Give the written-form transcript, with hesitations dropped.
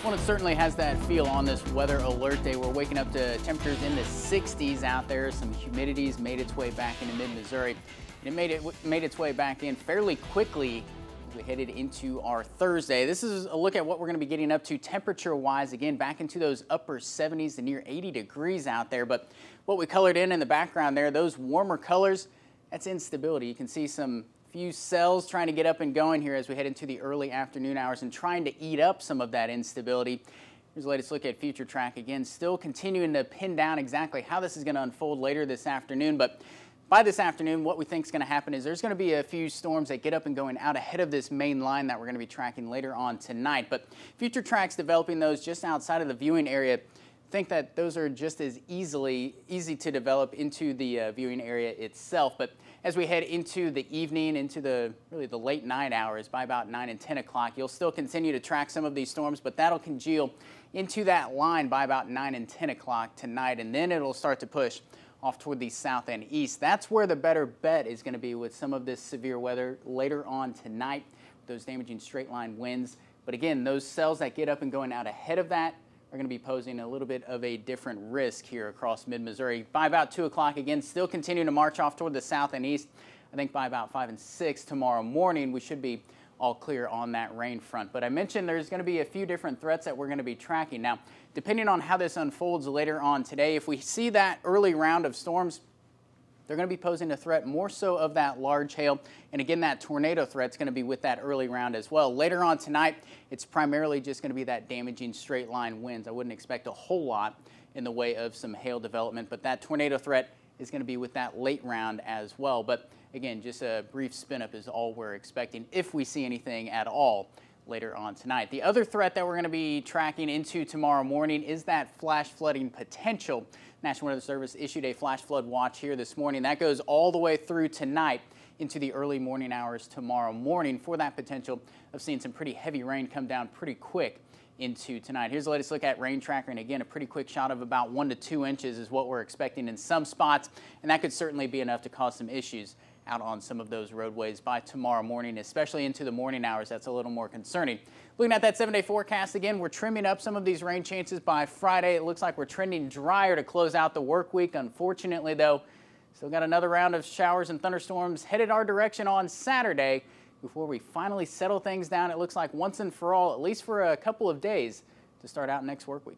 Well, it certainly has that feel on this weather alert day. We're waking up to temperatures in the 60s out there. Some humidity's made its way back into mid-Missouri. And it made its way back in fairly quickly as we headed into our Thursday. This is a look at what we're going to be getting up to temperature-wise. Again, back into those upper 70s to near 80 degrees out there. But what we colored in the background there, those warmer colors, that's instability. You can see some few cells trying to get up and going here as we head into the early afternoon hours and trying to eat up some of that instability. Here's the latest look at future track. Again, still continuing to pin down exactly how this is going to unfold later this afternoon. But by this afternoon, what we think is going to happen is there's going to be a few storms that get up and going out ahead of this main line that we're going to be tracking later on tonight. But future tracks developing those just outside of the viewing area, think that those are just as easy to develop into the viewing area itself. But as we head into the evening, into the late night hours, by about 9 and 10 o'clock, you'll still continue to track some of these storms, but that'll congeal into that line by about 9 and 10 o'clock tonight, and then it'll start to push off toward the south and east. That's where the better bet is going to be with some of this severe weather later on tonight, those damaging straight line winds. But again, those cells that get up and going out ahead of that are going to be posing a little bit of a different risk here across mid-Missouri. By about 2 o'clock, again, still continuing to march off toward the south and east. I think by about 5 and 6 tomorrow morning, we should be all clear on that rain front. But I mentioned there's going to be a few different threats that we're going to be tracking. Now, depending on how this unfolds later on today, if we see that early round of storms, they're going to be posing a threat more so of that large hail. And again, that tornado threat is going to be with that early round as well. Later on tonight, it's primarily just going to be that damaging straight line winds. I wouldn't expect a whole lot in the way of some hail development, but that tornado threat is going to be with that late round as well. But again, just a brief spin up is all we're expecting if we see anything at all later on tonight. The other threat that we're going to be tracking into tomorrow morning is that flash flooding potential. National Weather Service issued a flash flood watch here this morning. That goes all the way through tonight into the early morning hours tomorrow morning for that potential of seeing some pretty heavy rain come down pretty quick into tonight. Here's the latest look at rain tracker, and again, a pretty quick shot of about 1 to 2 inches is what we're expecting in some spots, and that could certainly be enough to cause some issues out on some of those roadways by tomorrow morning, especially into the morning hours. That's a little more concerning. Looking at that 7-day forecast, again, we're trimming up some of these rain chances by Friday. It looks like we're trending drier to close out the work week. Unfortunately, though, still got another round of showers and thunderstorms headed our direction on Saturday before we finally settle things down. It looks like once and for all, at least for a couple of days, to start out next work week.